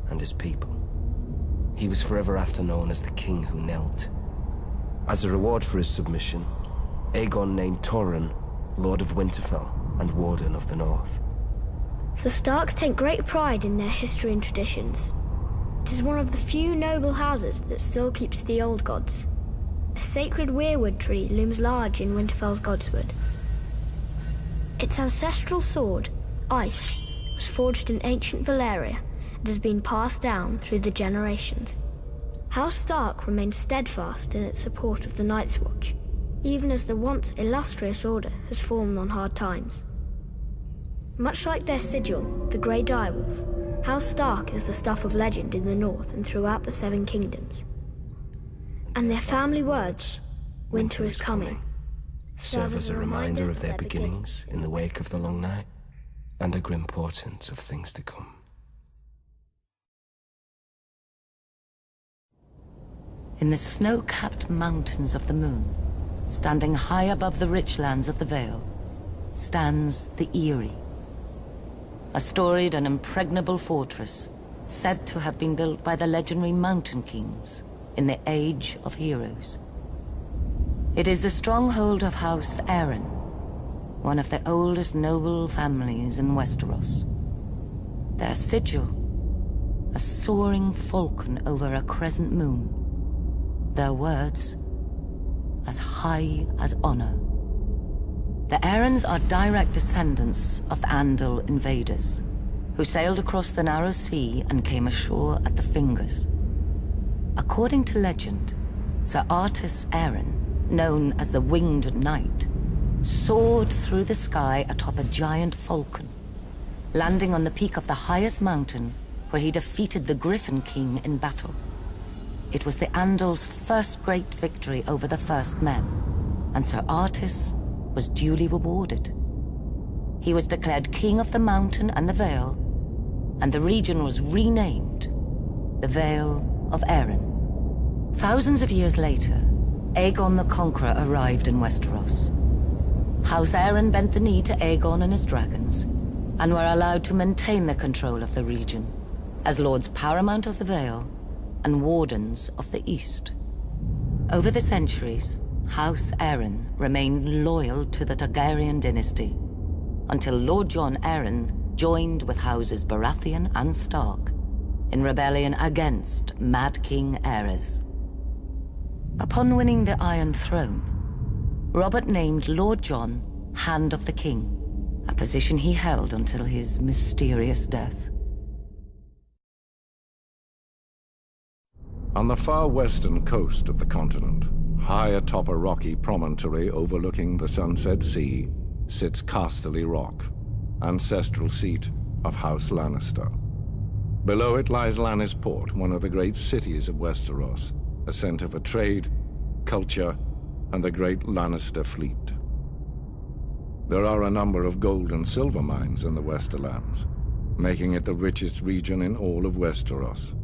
and his people. He was forever after known as the King Who Knelt. As a reward for his submission, Aegon named Torrhen Lord of Winterfell and Warden of the North. The Starks take great pride in their history and traditions. It is one of the few noble houses that still keeps the old gods. a sacred weirwood tree looms large in Winterfell's Godswood. Its ancestral sword, Ice, was forged in ancient Valyria and has been passed down through the generations. House Stark remains steadfast in its support of the Night's Watch, even as the once illustrious order has fallen on hard times. Much like their sigil, the Grey Direwolf, House Stark is the stuff of legend in the north and throughout the Seven Kingdoms. And their family words, "Winter is coming," serve as a reminder of their beginnings in the wake of the long night, and a grim portent of things to come. In the snow-capped mountains of the moon, standing high above the rich lands of the Vale, stands the Eyrie, a storied and impregnable fortress said to have been built by the legendary Mountain Kings in the Age of Heroes. It is the stronghold of House Arryn, one of the oldest noble families in Westeros. Their sigil, a soaring falcon over a crescent moon. Their words, as high as honor. The Arryns are direct descendants of the Andal invaders, who sailed across the narrow sea and came ashore at the Fingers. According to legend, Sir Artus Arryn, known as the Winged Knight, soared through the sky atop a giant falcon, landing on the peak of the highest mountain where he defeated the Griffin King in battle. It was the Andal's first great victory over the First Men, and Sir Artus was duly rewarded. He was declared King of the Mountain and the Vale, and the region was renamed the Vale of Arryn. Thousands of years later, Aegon the Conqueror arrived in Westeros. House Arryn bent the knee to Aegon and his dragons, and were allowed to maintain the control of the region, as Lords Paramount of the Vale and Wardens of the East. Over the centuries, House Arryn remained loyal to the Targaryen dynasty, until Lord Jon Arryn joined with Houses Baratheon and Stark in rebellion against Mad King Aerys. Upon winning the Iron Throne, Robert named Lord Jon Hand of the King, a position he held until his mysterious death. On the far western coast of the continent, high atop a rocky promontory overlooking the Sunset Sea, sits Casterly Rock, ancestral seat of House Lannister. Below it lies Lannisport, one of the great cities of Westeros, a center for trade, culture, and the great Lannister fleet. There are a number of gold and silver mines in the Westerlands, making it the richest region in all of Westeros.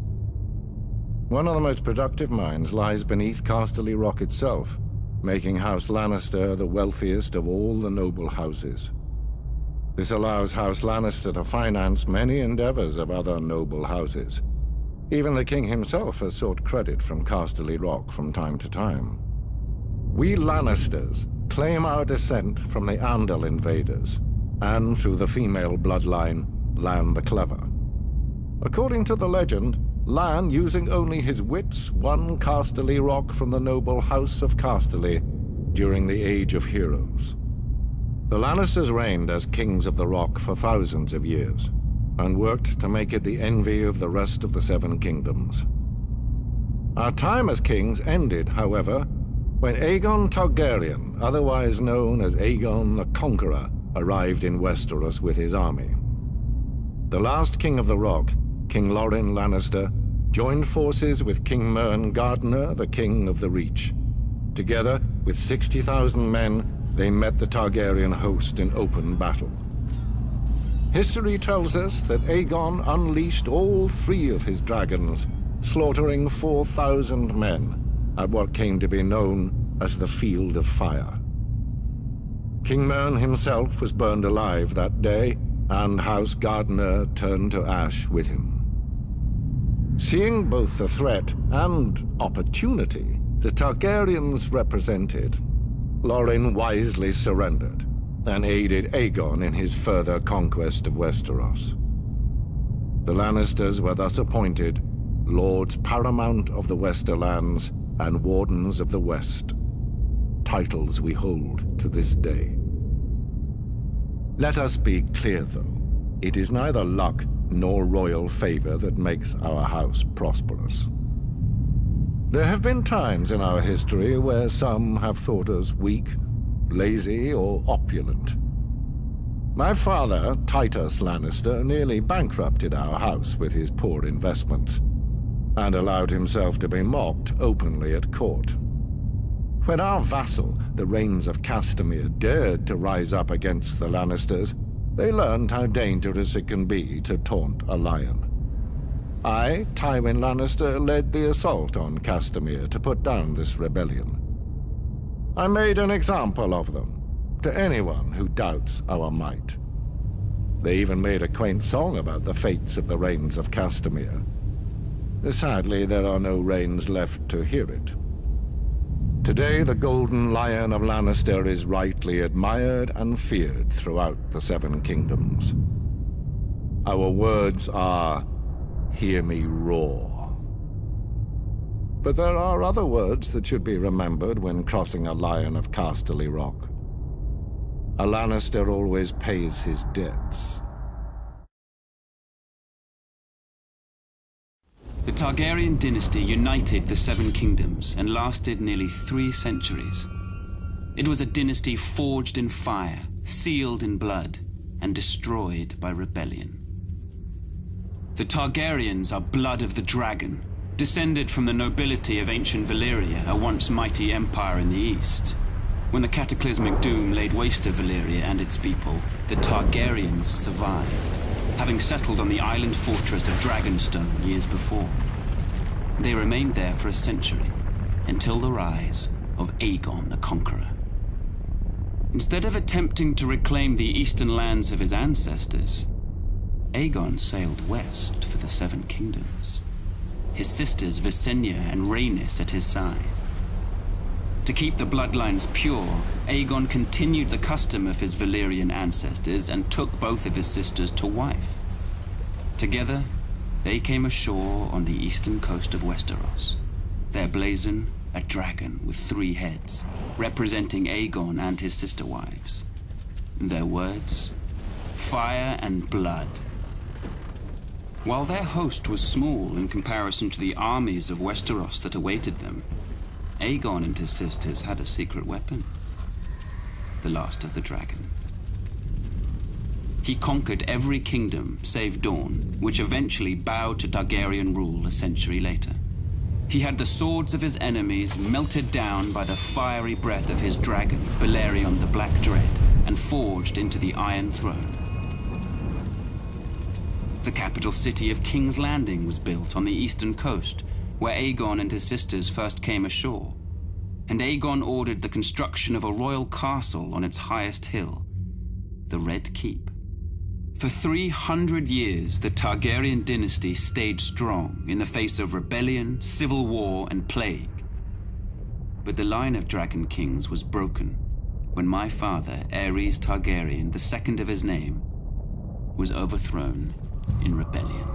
One of the most productive mines lies beneath Casterly Rock itself, making House Lannister the wealthiest of all the noble houses. This allows House Lannister to finance many endeavors of other noble houses. Even the king himself has sought credit from Casterly Rock from time to time. We Lannisters claim our descent from the Andal invaders, and through the female bloodline, Lann the Clever. According to the legend, Lann, using only his wits, won Casterly Rock from the noble House of Casterly during the Age of Heroes. The Lannisters reigned as kings of the Rock for thousands of years, and worked to make it the envy of the rest of the Seven Kingdoms. Our time as kings ended, however, when Aegon Targaryen, otherwise known as Aegon the Conqueror, arrived in Westeros with his army. The last king of the Rock, King Loren Lannister, joined forces with King Mern Gardener, the king of the Reach. Together, with 60,000 men, they met the Targaryen host in open battle. History tells us that Aegon unleashed all 3 of his dragons, slaughtering 4,000 men at what came to be known as the Field of Fire. King Mern himself was burned alive that day, and House Gardener turned to ash with him. Seeing both the threat and opportunity the Targaryens represented, Loren wisely surrendered and aided Aegon in his further conquest of Westeros. The Lannisters were thus appointed Lords Paramount of the Westerlands and Wardens of the West, titles we hold to this day. Let us be clear, though. It is neither luck nor royal favor that makes our house prosperous. There have been times in our history where some have thought us weak, lazy, or opulent. My father, Titus Lannister, nearly bankrupted our house with his poor investments, and allowed himself to be mocked openly at court. When our vassal, the Rains of Castamere, dared to rise up against the Lannisters, they learned how dangerous it can be to taunt a lion. I, Tywin Lannister, led the assault on Castamere to put down this rebellion. I made an example of them, to anyone who doubts our might. They even made a quaint song about the fates of the Rains of Castamere. Sadly, there are no Rains left to hear it. Today, the Golden Lion of Lannister is rightly admired and feared throughout the Seven Kingdoms. Our words are, "Hear me roar." But there are other words that should be remembered when crossing a Lion of Casterly Rock. A Lannister always pays his debts. The Targaryen dynasty united the Seven Kingdoms and lasted nearly 3 centuries. It was a dynasty forged in fire, sealed in blood, and destroyed by rebellion. The Targaryens are blood of the dragon, descended from the nobility of ancient Valyria, a once mighty empire in the east. When the cataclysmic doom laid waste to Valyria and its people, the Targaryens survived, having settled on the island fortress of Dragonstone years before. They remained there for a century, until the rise of Aegon the Conqueror. Instead of attempting to reclaim the eastern lands of his ancestors, Aegon sailed west for the Seven Kingdoms, his sisters Visenya and Rhaenys at his side. To keep the bloodlines pure, Aegon continued the custom of his Valyrian ancestors and took both of his sisters to wife. Together, they came ashore on the eastern coast of Westeros, their blazon a dragon with 3 heads, representing Aegon and his sister wives. Their words, fire and blood. While their host was small in comparison to the armies of Westeros that awaited them, Aegon and his sisters had a secret weapon, the last of the dragons. He conquered every kingdom save Dorne, which eventually bowed to Targaryen rule a century later. He had the swords of his enemies melted down by the fiery breath of his dragon, Balerion the Black Dread, and forged into the Iron Throne. The capital city of King's Landing was built on the eastern coast, where Aegon and his sisters first came ashore, and Aegon ordered the construction of a royal castle on its highest hill, the Red Keep. For 300 years, the Targaryen dynasty stayed strong in the face of rebellion, civil war, and plague. But the line of dragon kings was broken when my father, Aerys Targaryen, the second of his name, was overthrown in rebellion.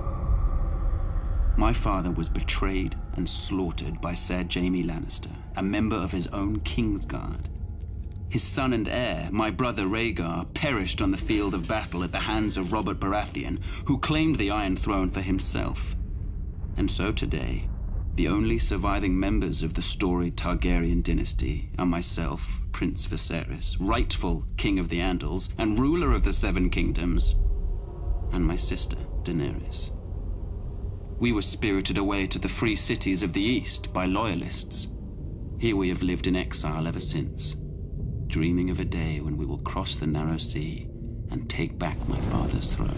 My father was betrayed and slaughtered by Ser Jaime Lannister, a member of his own Kingsguard. His son and heir, my brother Rhaegar, perished on the field of battle at the hands of Robert Baratheon, who claimed the Iron Throne for himself. And so today, the only surviving members of the storied Targaryen dynasty are myself, Prince Viserys, rightful King of the Andals and ruler of the Seven Kingdoms, and my sister, Daenerys. We were spirited away to the free cities of the East by loyalists. Here we have lived in exile ever since, dreaming of a day when we will cross the narrow sea and take back my father's throne.